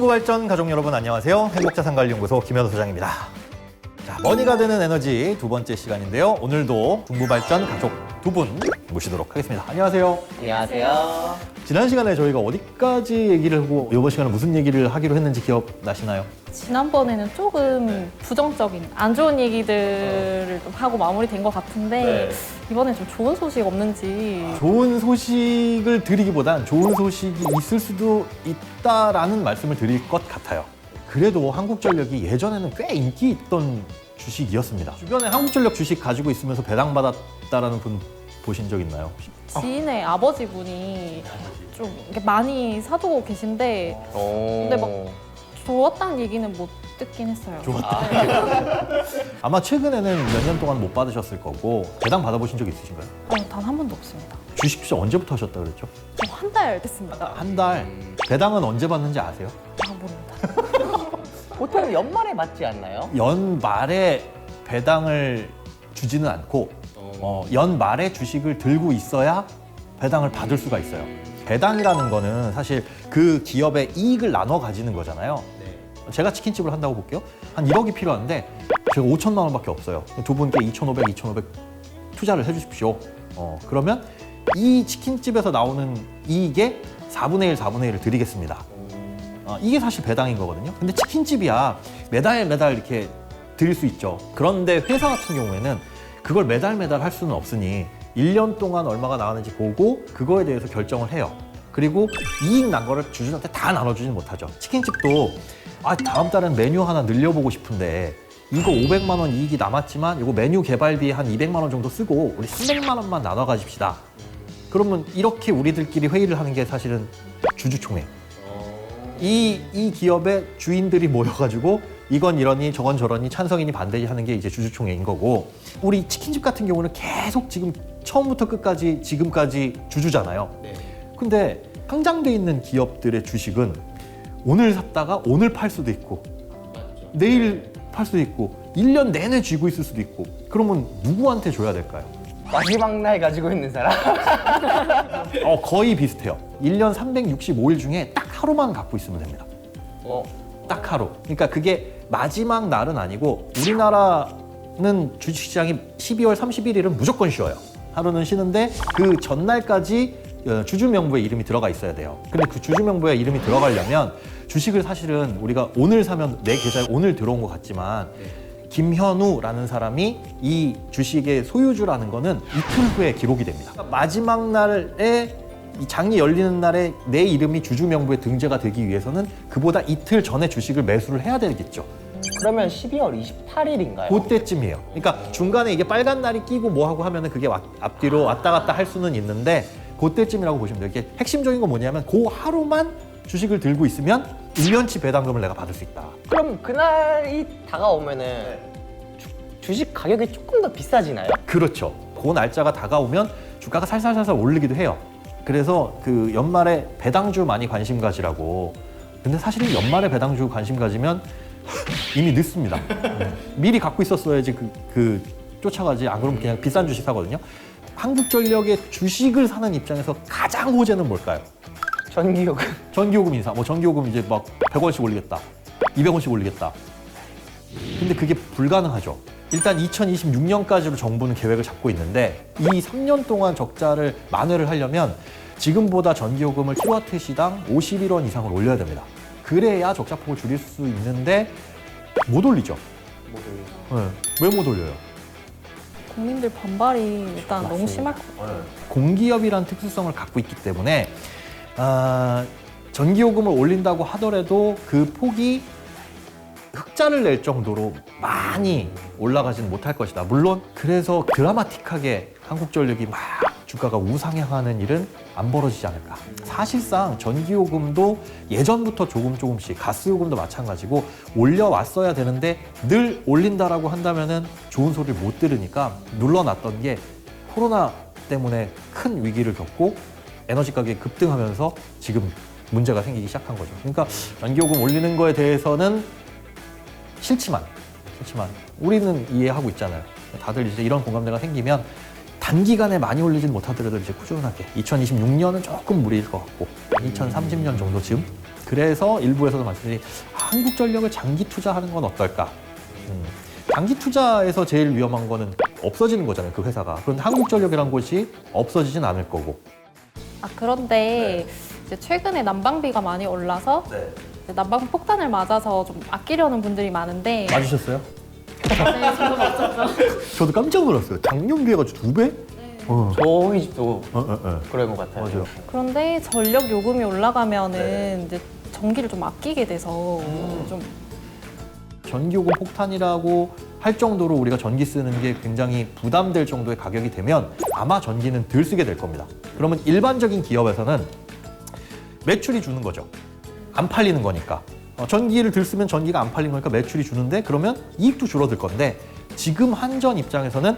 중부발전 가족 여러분 안녕하세요. 행복자산관리연구소 김현우 소장입니다. 자, 머니가 되는 에너지 두 번째 시간인데요. 오늘도 중부발전 가족 두 분 모시도록 하겠습니다. 안녕하세요. 안녕하세요. 지난 시간에 저희가 어디까지 얘기를 하고 이번 시간에 무슨 얘기를 하기로 했는지 기억나시나요? 지난번에는 조금 부정적인 안 좋은 얘기들을 좀 하고 마무리된 것 같은데 이번엔 좀 좋은 소식 없는지. 좋은 소식을 드리기보단 좋은 소식이 있을 수도 있다라는 말씀을 드릴 것 같아요. 그래도 한국전력이 예전에는 꽤 인기 있던 주식이었습니다. 주변에 한국전력 주식 가지고 있으면서 배당받았다라는 분 보신 적 있나요? 지인의 아버지분이 좀 이렇게 많이 사두고 계신데 근데 막 좋았다는 얘기는 못 듣긴 했어요. 좋았다. 아마 최근에는 몇 년 동안 못 받으셨을 거고 배당 받아보신 적 있으신가요? 단 한 번도 없습니다. 주식 투자 언제부터 하셨다 그랬죠? 한 달 됐습니다. 한 달. 배당은 언제 받는지 아세요? 모릅니다. 보통 연말에 맞지 않나요? 연말에 배당을 주지는 않고 연말에 주식을 들고 있어야 배당을 받을 수가 있어요. 배당이라는 거는 사실 그 기업의 이익을 나눠 가지는 거잖아요. 제가 치킨집을 한다고 볼게요. 한 1억이 필요한데 제가 5천만 원밖에 없어요. 두 분께 2,500 투자를 해주십시오. 그러면 이 치킨집에서 나오는 이익의 4분의 1, 4분의 1을 드리겠습니다. 이게 사실 배당인 거거든요. 근데 치킨집이야 매달 이렇게 드릴 수 있죠. 그런데 회사 같은 경우에는 그걸 매달 할 수는 없으니 1년 동안 얼마가 나왔는지 보고 그거에 대해서 결정을 해요. 그리고 이익 난 거를 주주한테 다 나눠주지는 못하죠. 치킨집도 다음 달은 메뉴 하나 늘려보고 싶은데 이거 500만 원 이익이 남았지만 이거 메뉴 개발비에 한 200만 원 정도 쓰고 우리 300만 원만 나눠 가집시다. 그러면 이렇게 우리들끼리 회의를 하는 게 사실은 주주총회. 이 기업의 주인들이 모여가지고 이건 이러니 저건 저러니 찬성이니 반대니 하는 게 이제 주주총회인 거고, 우리 치킨집 같은 경우는 계속 지금 처음부터 끝까지 지금까지 주주잖아요. 근데 상장돼 있는 기업들의 주식은 오늘 샀다가 오늘 팔 수도 있고 내일 팔 수도 있고 1년 내내 쥐고 있을 수도 있고, 그러면 누구한테 줘야 될까요? 마지막 날 가지고 있는 사람? 거의 비슷해요. 1년 365일 중에 딱 하루만 갖고 있으면 됩니다. 딱 하루. 그러니까 그게 마지막 날은 아니고 우리나라는 주식시장이 12월 31일은 무조건 쉬어요. 하루는 쉬는데 그 전날까지 주주명부에 이름이 들어가 있어야 돼요. 근데 그 주주명부에 이름이 들어가려면 주식을 사실은 우리가 오늘 사면 내 계좌에 오늘 들어온 것 같지만 김현우라는 사람이 이 주식의 소유주라는 거는 이틀 후에 기록이 됩니다. 그러니까 마지막 날에 이 장이 열리는 날에 내 이름이 주주명부에 등재가 되기 위해서는 그보다 이틀 전에 주식을 매수를 해야 되겠죠. 그러면 12월 28일인가요? 그때쯤이에요. 그러니까 중간에 이게 빨간 날이 끼고 뭐 하고 하면은 그게 앞뒤로 왔다 갔다 할 수는 있는데 그때쯤이라고 보시면 돼요. 이게 핵심적인 건 뭐냐면 그 하루만 주식을 들고 있으면 1년치 배당금을 내가 받을 수 있다. 그럼 그날이 다가오면은 주식 가격이 조금 더 비싸지나요? 그렇죠. 그 날짜가 다가오면 주가가 살살살살 오르기도 해요. 그래서 그 연말에 배당주 많이 관심 가지라고. 근데 사실 연말에 배당주 관심 가지면 이미 늦습니다. 미리 갖고 있었어야지 그 쫓아가지. 안 그러면 그냥 비싼 주식 사거든요. 한국전력의 주식을 사는 입장에서 가장 호재는 뭘까요? 전기요금. 전기요금 인상. 전기요금 이제 막 100원씩 올리겠다. 200원씩 올리겠다. 근데 그게 불가능하죠. 일단 2026년까지로 정부는 계획을 잡고 있는데 이 3년 동안 적자를 만회를 하려면 지금보다 전기요금을 킬로와트 시당 51원 이상을 올려야 됩니다. 그래야 적자폭을 줄일 수 있는데 못 올리죠. 왜 못 올려요? 국민들 반발이 일단 너무 심할 것 같아요. 공기업이란 특수성을 갖고 있기 때문에 전기요금을 올린다고 하더라도 그 폭이 흑자를 낼 정도로 많이 올라가지는 못할 것이다. 물론 그래서 드라마틱하게 한국전력이 막 주가가 우상향하는 일은 안 벌어지지 않을까. 사실상 전기요금도 예전부터 조금씩, 가스요금도 마찬가지고 올려왔어야 되는데 늘 올린다라고 한다면은 좋은 소리를 못 들으니까 눌러놨던 게 코로나 때문에 큰 위기를 겪고 에너지 가격이 급등하면서 지금 문제가 생기기 시작한 거죠. 그러니까 전기요금 올리는 거에 대해서는 싫지만 우리는 이해하고 있잖아요. 다들 이제 이런 공감대가 생기면 단기간에 많이 올리진 못하더라도 이제 꾸준하게 2026년은 조금 무리일 것 같고 2030년 정도쯤 그래서 일부에서도 말씀드린 한국전력을 장기 투자하는 건 어떨까? 장기 투자에서 제일 위험한 거는 없어지는 거잖아요, 그 회사가. 그런데 한국전력이란 곳이 없어지진 않을 거고. 그런데 이제 최근에 난방비가 많이 올라서 이제 난방 폭탄을 맞아서 좀 아끼려는 분들이 많은데 맞으셨어요? 네, 저도 맞췄죠. 저도 깜짝 놀랐어요. 작년 비해가지고 2배? 저희 집도 네. 그런 것 같아요. 맞아요. 그런데 전력 요금이 올라가면은 이제 전기를 좀 아끼게 돼서 좀 전기요금 폭탄이라고 할 정도로 우리가 전기 쓰는 게 굉장히 부담될 정도의 가격이 되면 아마 전기는 덜 쓰게 될 겁니다. 그러면 일반적인 기업에서는 매출이 주는 거죠. 안 팔리는 거니까. 전기를 덜 쓰면 전기가 안 팔린 거니까 매출이 주는데 그러면 이익도 줄어들 건데 지금 한전 입장에서는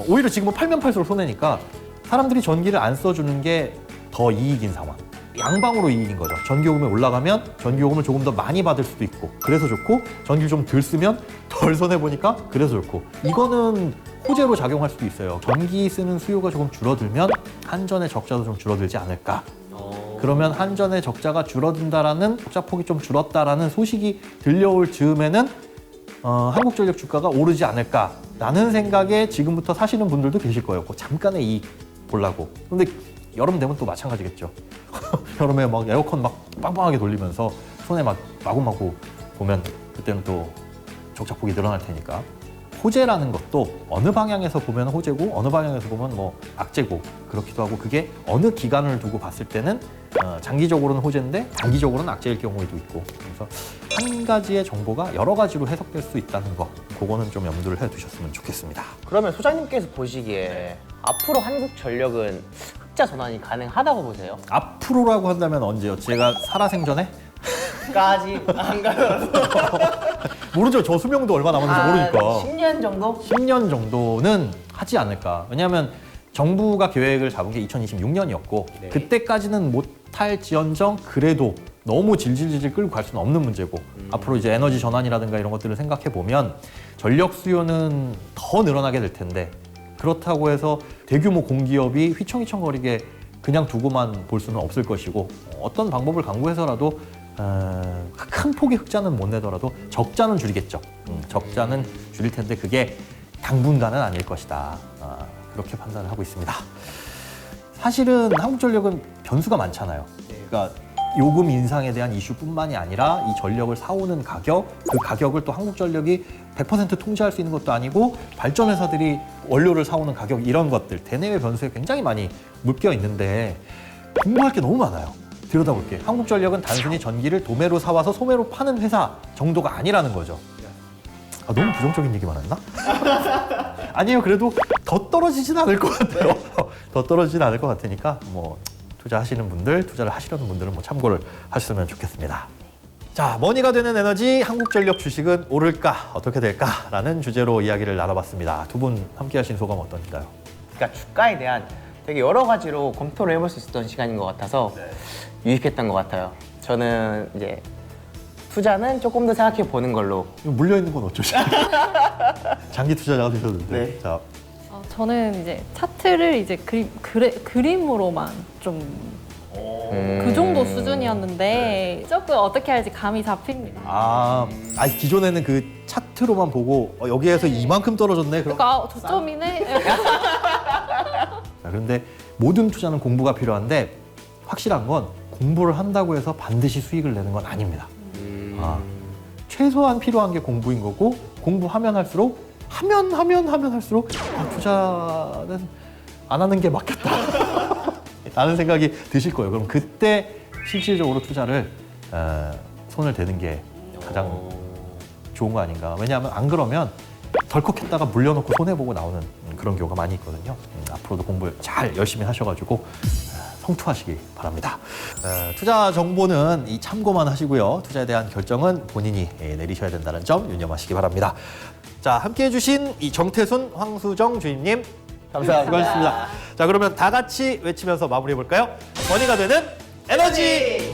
오히려 지금은 팔면 팔수록 손해니까 사람들이 전기를 안 써주는 게 더 이익인 상황. 양방으로 이익인 거죠. 전기요금이 올라가면 전기요금을 조금 더 많이 받을 수도 있고 그래서 좋고 전기를 좀 덜 쓰면 덜 손해보니까 그래서 좋고 이거는 호재로 작용할 수도 있어요. 전기 쓰는 수요가 조금 줄어들면 한전의 적자도 좀 줄어들지 않을까. 그러면 한전의 적자가 줄어든다라는 적자폭이 좀 줄었다라는 소식이 들려올 즈음에는 한국전력 주가가 오르지 않을까라는 생각에 지금부터 사시는 분들도 계실 거예요. 그 잠깐의 이익 보려고. 근데 여름 되면 또 마찬가지겠죠. 여름에 막 에어컨 막 빵빵하게 돌리면서 손에 막 마구마구 보면 그때는 또 적자폭이 늘어날 테니까. 호재라는 것도 어느 방향에서 보면 호재고 어느 방향에서 보면 뭐 악재고 그렇기도 하고 그게 어느 기간을 두고 봤을 때는 장기적으로는 호재인데 단기적으로는 악재일 경우에도 있고 그래서 한 가지의 정보가 여러 가지로 해석될 수 있다는 거 그거는 좀 염두를 해두셨으면 좋겠습니다. 그러면 소장님께서 보시기에 앞으로 한국전력은 흑자 전환이 가능하다고 보세요? 앞으로라고 한다면 언제요? 제가 살아생전에? 까지 안 가요. 모르죠. 저 수명도 얼마 남았는지 모르니까. 10년 정도? 10년 정도는 하지 않을까. 왜냐하면 정부가 계획을 잡은 게 2026년이었고 네. 그때까지는 못할지언정 그래도 너무 질질질질 끌고 갈 수는 없는 문제고 앞으로 이제 에너지 전환이라든가 이런 것들을 생각해 보면 전력 수요는 더 늘어나게 될 텐데 그렇다고 해서 대규모 공기업이 휘청휘청거리게 그냥 두고만 볼 수는 없을 것이고 어떤 방법을 강구해서라도 큰 폭의 흑자는 못 내더라도 적자는 줄이겠죠. 적자는 줄일 텐데 그게 당분간은 아닐 것이다. 그렇게 판단을 하고 있습니다. 사실은 한국전력은 변수가 많잖아요. 그러니까 요금 인상에 대한 이슈뿐만이 아니라 이 전력을 사오는 가격, 그 가격을 또 한국전력이 100% 통제할 수 있는 것도 아니고 발전회사들이 원료를 사오는 가격 이런 것들 대내외 변수에 굉장히 많이 묶여 있는데 공부할 게 너무 많아요. 들여다볼 게 한국전력은 단순히 전기를 도매로 사와서 소매로 파는 회사 정도가 아니라는 거죠. 너무 부정적인 얘기만 했나? 아니에요. 그래도 더 떨어지진 않을 것 같아요. 더 떨어지진 않을 것 같으니까 뭐 투자하시는 분들, 투자를 하시려는 분들은 뭐 참고를 하셨으면 좋겠습니다. 자, 머니가 되는 에너지 한국전력 주식은 오를까 어떻게 될까라는 주제로 이야기를 나눠봤습니다. 두 분 함께 하신 소감 어떠신가요? 그러니까 주가에 대한 되게 여러 가지로 검토를 해볼 수 있었던 시간인 것 같아서 유익했던 것 같아요. 저는 이제 투자는 조금 더 생각해 보는 걸로. 물려있는 건 어쩌지? 장기 투자자가 되셨는데. 네. 자, 저는 이제 차트를 이제 그림으로만 좀 그 정도 수준이었는데 조금 어떻게 할지 감이 잡힙니다. 기존에는 그 차트로만 보고 여기에서 이만큼 떨어졌네. 그럼. 그러니까 저점이네. 자, 그런데 모든 투자는 공부가 필요한데 확실한 건 공부를 한다고 해서 반드시 수익을 내는 건 아닙니다. 최소한 필요한 게 공부인 거고 공부하면 할수록 하면 할수록 투자는 안 하는 게 맞겠다 라는 생각이 드실 거예요. 그럼 그때 실질적으로 투자를 손을 대는 게 가장 좋은 거 아닌가. 왜냐하면 안 그러면 덜컥했다가 물려놓고 손해보고 나오는 그런 경우가 많이 있거든요. 앞으로도 공부 잘 열심히 하셔가지고 성투하시기 바랍니다. 투자 정보는 이 참고만 하시고요. 투자에 대한 결정은 본인이 내리셔야 된다는 점 유념하시기 바랍니다. 자, 함께해 주신 이 정태순, 황수정 주임님 감사합니다. 수고하셨습니다. 자, 그러면 다 같이 외치면서 마무리해 볼까요? 머니가 되는 에너지!